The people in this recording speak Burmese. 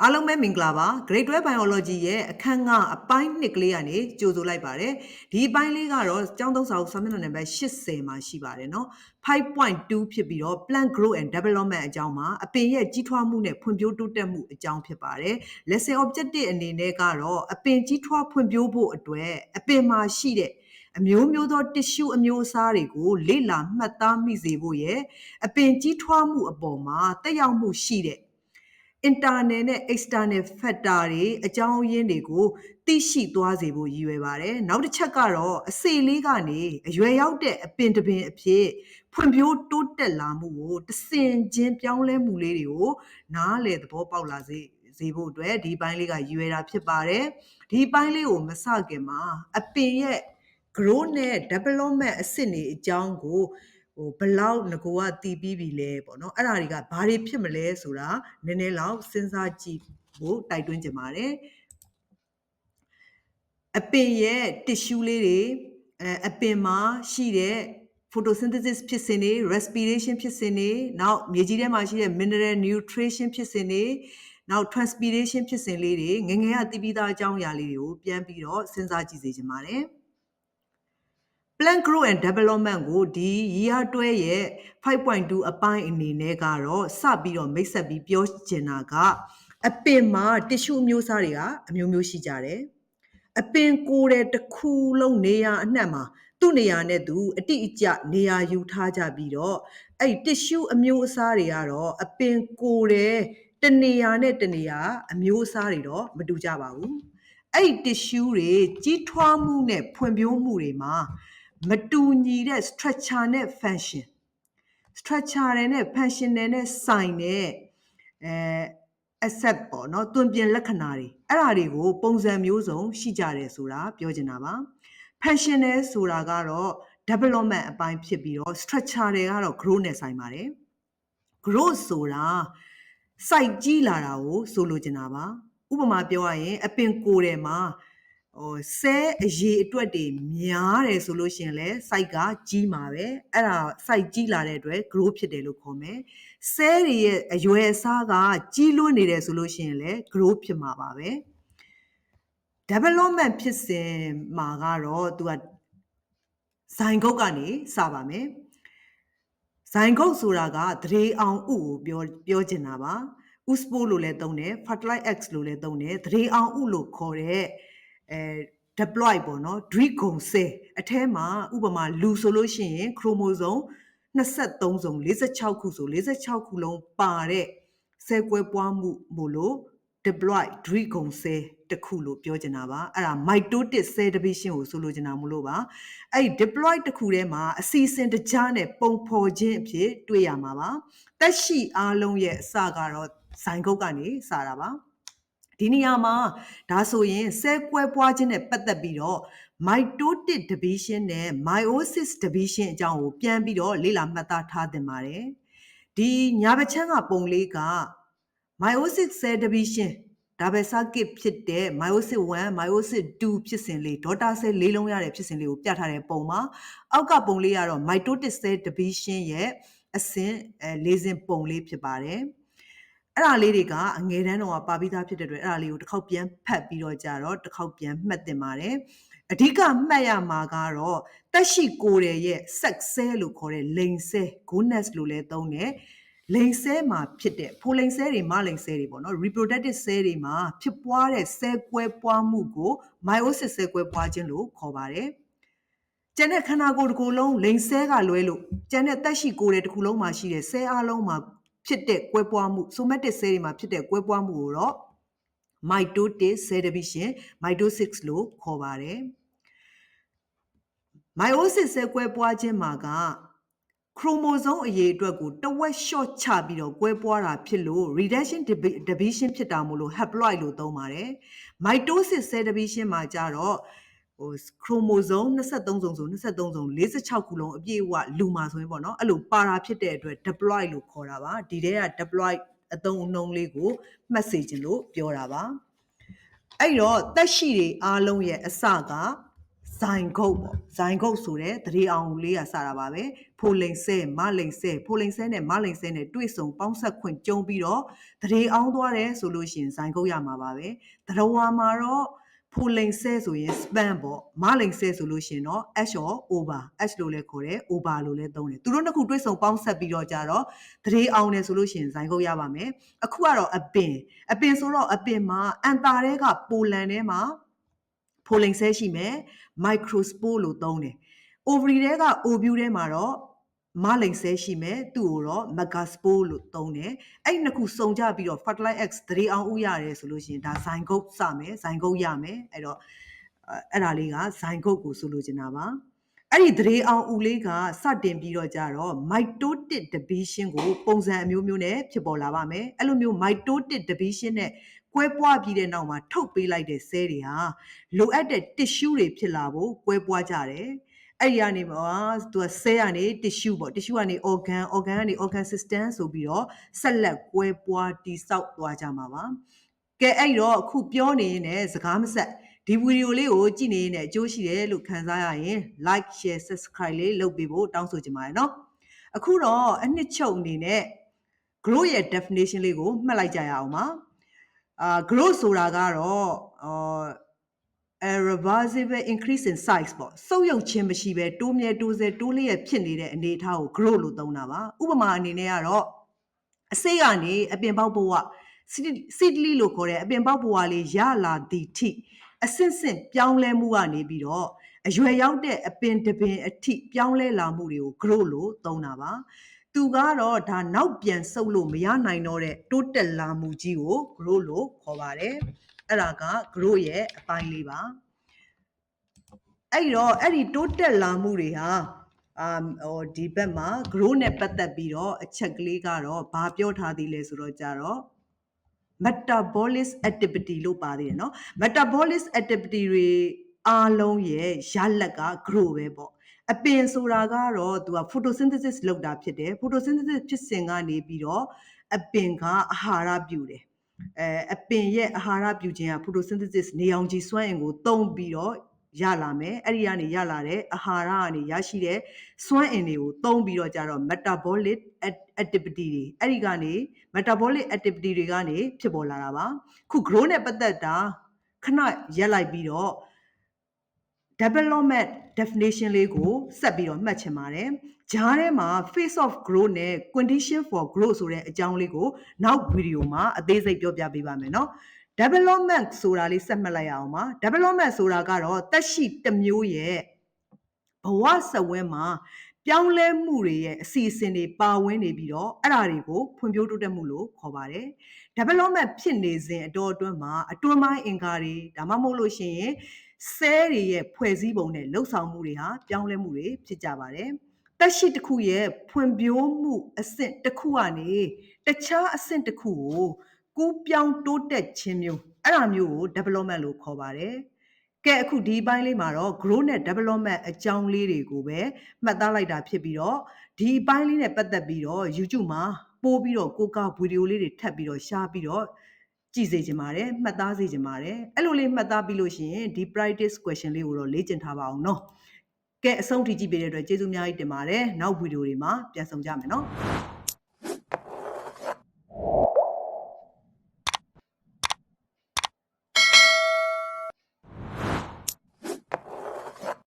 အားလုံးပဲမင်္ဂလာပါ Grade 12 Biology ရဲ့အခန်းကအပိုင်း2ကလေးကနေကြိုဆိုလိုက်ပါတယ်ဒီအပိုင်းလေးကတော့ကျောင်းသုံးစာအုပ်စာမျက်နှာနံပါတ်80မှာရှိပါတယ်เนาะ 5.2 ဖြစ်ပြီးတော့ Plant Growth and Development အကြောင်းမှာအပင်ရဲ့ကြီးထွားမှုနဲ့ဖွံ့ဖြိုးတိုးတက်မှုအကြောင်းဖြစ်ပါတယ် Lesson Objective အနေနဲ့ကတော့အပင်ကြီးထွားဖွံ့ဖြိုးဖို့အတွက်အပင်မှာရှိတဲ့အမျိုးမျိုးသော tissue အမျိုးအစားတွေကိုလေ့လာမှတ်သားမိစေဖို့ရဲ့အပင်ကြီးထွားမှုအပေါ်မှာတက်ရောက်မှုရှိတဲ့internal နဲ့ external factor တွေအကြောင်းရင်းတွေကိုသိရှိသွားစေဖို့ရည်ရွယ်ပါတယ်။နောက်တစ်ချက်ကတော့အစေလေးကနေအရွယ်ရောက်တဲ့အပင်တစ်ပင်အဖြစ်ဖွံ့ဖြိုးတိုးတက်လာမှုကိုတဆင့်ချင်းပြောင်းလဲမှုလေးတွေကိုနားလည်သဘောပေါက်လာစေဖို့အတွက်ဒီပိုင်းလေးကရည်ရွယ်တာဖြစ်ပါတယ်။ဒီပိုင်းလေးကိုမစခင်မှာအပင်ရဲ့ growth နဲ့ development အဆင့်တွေအကြောင်းကိုဘလောက်ငကိုကတည်ပြီးပြီလဲပေါ့နော်အဲ့ဒါတွေကဘာတွေဖြစ်မလဲဆိုတာနည်းနည်းလောက်စဉ်းစားကြည့်ဖို့တိုက်တွန်းချင်ပါတယ်အပင်ရဲ့ tissue လေးတွေအပင်မှာရှိတဲ့ photosynthesis ဖြစ်စဉ်တွေ respiration ဖြစ်စဉ်တွေနောက်မြေကြီးထဲမှာရှိတဲ့ mineral nutrition ဖြစ်စဉ်တွေနောက် transpiration ဖြစ်စဉ်လေးတွေငငယ်ကတည်ပြီးသားအကြောင်းအရာလေးတွေကိုပြန်ပြီးတော့စဉ်းစားကြည့်စေချင်ပါတယ်Plant Growth and Development ကိုဒီ year 12ရဲ့ 5.2 အပိုင်းအနေနဲ့ကတော့စပြီးတော့မိတ်ဆက်ပြီးပြောချင်တာကအပင်မှာ tissue အမျိုးအစားတွေကအမျိုးမျိုးရှိကြတယ်။အပင်ကိုယ်တဲ့တစ်ခုလုံးနေရာအနှံ့မှာသူ့နေရာနဲ့သူအတိအကျနေရာယူထားကြပြီးတော့အဲ့ tissue အမျိုးအစားတွေကတော့အပင်ကိုယ်တဲ့တနေရာနဲ့တနေရာအမျိုးအစားတွေတော့မတူကြပါဘူး။အဲ့ tissue တွေကြီးထွားမှုနဲ့ဖွံ့ဖြိုးမှုတွေမှာမတူညီတဲ့ structure နဲ့ function structure တွေနဲ့ function တွေနဲ့ဆိုင်တဲ့ accept ပေါ့နော်တွင်ပြင်လက္ခဏာတွေအဲ့ဒါတွေကိုပုံစံမျိုးစုံရှိကြတယ်ဆိုတာပြောချင်တာပါ functional ဆိုတာကတော့ development အပိုင်းဖြစ်ပြီးတော့ structure တွေကတော့ growth နဲ့ဆိုင်ပါတယ် growth ဆိုတာ site ကြီးလာတာကိုဆိုလိုချင်တာပါဥပမာပြောရရင်အပင်ကိုယ်ထဲမှာဆဲအရေအတွက်တွေများတယ်ဆိုလို့ရှိရင်လည်း site ကကြီးမှာပဲအဲ့ဒါ site ကြီးလာတဲ့အတွက် grow ဖြစ်တယ်လို့ခေါ်မယ်ဆဲတွေရဲ့အရွယ်အစားကကြီးလွန်းနေတယ်ဆိုလို့ရှိရင်လည်း grow ဖြစ်မှာပါပဲ development ဖြစ်စဉ်မှာကတော့သူကဇိုင်ဂုတ်ကနေစပါမယ်ဇိုင်ဂုတ်ဆိုတာကသရေအောင်ဥကိုပြောချင်တာပါဥစပိုးလို့လည်းသုံးတယ် fertilize X လို့လည်းသုံးတယ်သရေအောင်ဥလို့ခေါ်တဲ့deploy ပေါ့နော် dream ဂုံဆဲအထဲမှာဥပမာလူဆိုလို့ရှိရင် chromosome 23စုံ46ခုဆို46ခုလုံးပါတဲ့ဆဲကွဲပွားမှုမို့လို့ deploy dream ဂုံဆဲတစ်ခုလို့ပြောချင်တာပါအဲ့ဒါ mitotic cell division ကိုဆိုလိုချင်တာမလို့ပါအဲ့ deploy တစ်ခုထဲမှာအစီအစဉ်တကြားနဲ့ပုံဖော်ခြင်းအဖြစ်တွေ့ရမှာပါတက်ရှိအားလုံးရဲ့အစကတော့ဇိုင်ဂုတ်ကနေစတာပါဒီနေရာမှာဒါဆိုရင်ဆဲကွဲပွားခြင်းနဲ့ပတ်သက်ပြီးတော့ mitotic division နဲ့ meiosis division အကြောင်းကိုပြန်ပြီးတော့လေ့လာမှတ်သားထားသင့်ပါတယ်ဒီညာဘက်ချမ်းကပုံလေးက meiosis cell division ဒါပဲ circuit ဖြစ်တဲ့ meiosis 1 meiosis 2ဖြစ်စဉ်လေး daughter cell လေးလုံးရတဲ့ဖြစ်စဉ်လေးကိုပြထားတဲ့ပုံမှာအောက်ကပုံလေးကတော့ mitotic cell division ရဲ့အဆင့်၄ဆင့်ပုံလေးဖြစ်ပါတယ်အဲ့ဒါလေးတွေကအငယ်တန်းတော့ပါပြီးသားဖြစ်တဲ့အတွက်အဲ့ဒါလေးကိုတစ်ခေါက်ပြန်ဖတ်ပြီးတော့ကြတော့တစ်ခေါက်ပြန်မှတ်တင်ပါတယ်အဓိကမှတ်ရမှာကတော့တက်ရှိကိုယ်ရဲ့ sex cell လို့ခေါ်တဲ့လိင်ဆဲ gonad လို့လည်းသုံးတယ်လိင်ဆဲမှာဖြစ်တဲ့ဖိုလိန်ဆဲတွေမလိန်ဆဲတွေပေါ့နော် reproductive cell တွေမှာဖြစ်ပွားတဲ့ဆဲကွဲပွားမှုကို meiosis ဆဲကွဲပွားခြင်းလို့ခေါ်ပါတယ်ကျန်တဲ့ခန္ဓာကိုယ်တစ်ခုလုံးလိင်ဆဲကလွဲလို့ကျန်တဲ့တက်ရှိကိုယ်တစ်ခုလုံးမှာရှိတဲ့ဆဲအားလုံးမှာဖြစ်တဲ့ကွဲပွားမှု somatic cell တွေမှာဖြစ်တဲ့ကွဲပွားမှုကိုတော့ mitotic cell division mitosis လို့ခေါ်ပါတယ် meiosis ဆဲကွဲပွားခြင်းမှာက chromosome အရေအတွက်ကိုတဝက်လျှော့ချပြီးတော့ကွဲပွားတာဖြစ်လို့ reduction division ဖြစ်တာမို့လို့ haploid လို့သုံးပါတယ် mitosis cell division မှာကြတော့chromosome 23စုံဆို23စုံ46ခုလုံးအပြည့်အဝလူမှာဆိုရင်ပေါ့နော်အဲ့လိုပါတာဖြစ်တဲ့အတွက် diploid လို့ခေါ်တာပါဒီထဲက diploid အသုံးအနှုန်းလေးကိုမှတ်စေချင်လို့ပြောတာပါအဲ့တော့တက်ရှိတွေအားလုံးရဲ့အစကဇိုင်ဂုတ်ပေါ့ဇိုင်ဂုတ်ဆိုတဲ့သရေအောင်လေးကစတာပါပဲဖို ဖိုလိန်ဆဲမလိန်ဆဲဖိုလိန်ဆဲနဲ့မလိန်ဆဲနဲ့တွေ့ဆုံပေါင်းဆက်ခွင့်ကြုံပြီးတော့တရေအောင်သွားတယ်ဆိုလို့ရှိရင်ဇိုင်ကုတ်ရမှာပါပဲတရဝါမှာတော့ဖိုလိန်ဆဲဆိုရင် span ပေါ့မလိန်ဆဲဆိုလို့ရှိရင်တော့ h or over h လို့လည်းခေါ်တယ် over လို့လည်းသုံးတယ်သူတို့နှစ်ခုတွေ့ဆုံပေါင်းဆက်ပြီးတော့ကြတော့တရေအောင်တယ်ဆိုလို့ရှိရင်ဇိုင်ကုတ်ရပါမယ်အခုကတော့အပင်ဆိုတော့အပင်မှာအန်တာတွေကပိုလန်ထဲမှာဖိုလိန်ဆဲရှိမယ် microspore လို့သုံးတယ် ovary တွေက ovule ထဲမှာတော့မလိန်ဆဲရှိမယ်သူ့ကိုတော့ megaspore လို့သုံးတယ်အဲ့နှစ်ခုစုံကြပြီးတော့ fertilize x တရေအောင်ဥရတယ်ဆိုလို့ရှိရင်ဒါဇိုင်ကုတ်စမယ်ဇိုင်ကုတ်ရမယ်အဲ့တော့အဲ့ဒါလေးကဇိုင်ကုတ်ကိုဆိုလိုချင်တာပါအဲ့ဒီတရေအောင်ဥလေးကစတင်ပြီးတော့ကြတော့ mitotic division ကိုပုံစံအမျိုးမျိုးနဲ့ဖြစ်ပေါ်လာပါမယ်အဲ့လိုမျိုး mitotic division နဲ့ကွဲပွားပြီးတဲ့နောက်မှာထုတ်ပေးလိုက်တဲ့ cell တွေဟာလိုအပ်တဲ့ tissue တွေဖြစ်လာဖို့ကွဲပွားကြတယ်အဲ့ဒီကနေမှာသူက cell ကနေ tissue ပေါ့ tissue ကနေ organ ကနေ organ system ဆိုပြီးတော့ဆက်လက်ကွဲပွားတိဆောက်သွားကြမှာပါကဲအဲ့တော့အခုပြောနေရင်လည်းစကားမဆက်ဒီဗီဒီယိုလေးကိုကြည့်နေရင်လည်းအကျိုးရှိတယ်လို့ခံစားရရင် like share subscribe လေးလုပ်ပေးဖို့တောင်းဆိုချင်ပါတယ်เนาะအခုတော့အနှစ်ချုပ်အနေနဲ့ growth ရဲ့ definition လေးကိုမှတ်လိုက်ကြရအောင်ပါgrowth ဆိုတာကတော့a reversible increase in size ပေါ့စုပ်ယုပ်ခြင်းမရှိပဲတိုးမြဲတိုးဆဲတိုးလျက်ဖြစ်နေတဲ့အနေအထားကို growth လို့သုံးတာပါဥပမာအနေနဲ့ကတော့အစိတ်ကနေအပင်ပေါက်ဘဝ seedly လို့ခေါ်တဲ့အပင်ပေါက်ဘဝလေးရလာသည့်ထိအဆင့်ဆင့်ပြောင်းလဲမှုကနေပြီးတော့အရွယ်ရောက်တဲ့အပင်တစ်ပင်အထိပြောင်းလဲလာမှုတွေကို growth လို့သုံးတာပါသူကတော့ဒါနောက်ပြန်ဆုပ်လို့မရနိုင်တော့တဲ့တိုးတက်လာမှုကြီးကို growth လို့ခေါ်ပါတယ်အဲ့ဒါက growth ရဲ့အပိုင်းလေးပါအဲ့တော့အဲ့ဒီတိုးတက်လာမှုတွေဟာဒီဘက်မှာ growth နဲ့ပတ်သက်ပြီးတော့အချက်ကလေးကတော့ဘာပြောထားသေးလဲဆိုတော့ကြတော့ metabolic activity လို့ပါသေးတယ်เนาะ metabolic activity တွေအားလုံးရဲ့ရလက်က grow ပဲပေါ့အပင်ဆိုတာကတော့သူက photosynthesis လုပ်တာဖြစ်တယ် photosynthesis ဖြစ်စဉ်ကနေပြီးတော့အပင်ကအာဟာရပြုတယ်အပင်ရဲ့အာဟာရပြုခြင်းက photosynthesis နေအောင်ခြည်စွမ်းအင်ကိုသုံးပြီးတော့ရလာမယ်အဲ့ဒီကနေရလာတဲ့အာဟာရကနေရရှိတဲ့စွမ်းအင်တွေကိုသုံးပြီးတော့ကြတော့ metabolic activity တွေအဲ့ဒီကနေ metabolic activity တွေကနေဖြစ်ပေါ်လာတာပါခု growth နဲ့ပတ်သက်တာခဏရက်လိုက်ပြီးတော့ development definition လေးကိုဆက်ပြီးတော့မှတ်ချင်ပါတယ်ဂျားထဲမှာ phase of growth နဲ့ condition for growth ဆိုတဲ့အကြောင်းလေးကိုနောက်ဗီဒီယိုမှာအသေးစိတ်ပြောပြပေးပါမယ်เนาะdevelopment ဆိုတာလေးဆက်မှတ်လိုက်ရအောင်ပါ development ဆိုတာကတော့သက်ရှိတစ်မျိုးရဲ့ဘဝစဝဲမှာပြောင်းလဲမှုတွေရဲ့အစီအစဉ်တွေပါဝင်နေပြီးတော့အဲ့ဒါတွေကိုဖွံ့ဖြိုးတိုးတက်မှုလို့ခေါ်ပါတယ် development ဖြစ်နေစဉ်အတော်အတွင်းမှာအတွင်းပိုင်းအင်္ဂါတွေဒါမှမဟုတ်လို့ရှိရင် cell တွေရဲ့ဖွဲ့စည်းပုံနဲ့လှုပ်ဆောင်မှုတွေဟာပြောင်းလဲမှုတွေဖြစ်ကြပါတယ်သက်ရှိတစ်ခုရဲ့ဖွံ့ဖြိုးမှုအဆင့်တစ်ခုကနေတခြားအဆင့်တစ်ခုကိုကူးပြောင်းတိုးတက်ခြင်းမျိုးအဲ့ဒါမျိုးကို development လို့ခေါ်ပါတယ်ကဲအခုဒီပိုင်းလေးမှာတော့ growth နဲ့ development အကြောင်းလေးတွေကိုပဲမှတ်သားလိုက်တာဖြစ်ပြီးတော့ဒီပိုင်းလေးနဲ့ပတ်သက်ပြီးတော့ YouTube မှာပို့ပြီးတော့ကိုကဗီဒီယိုလေးတွေထပ်ပြီးတော့ရှားပြီးတော့ကြည့်စေချင်ပါတယ်မှတ်သားစေချင်ပါတယ်အဲ့လိုလေးမှတ်သားပြီးလို့ရှိရင်ဒီ practice question လေးကိုတော့လေ့ကျင့်ထားပါအောင်เนาะကဲအဆုံးထိကြည့်ပေးတဲ့အတွက်ကျေးဇူးအများကြီးတင်ပါတယ်နောက်ဗီဒီယိုတွေမှာပြန်ဆောင်ကြမယ်เนาะ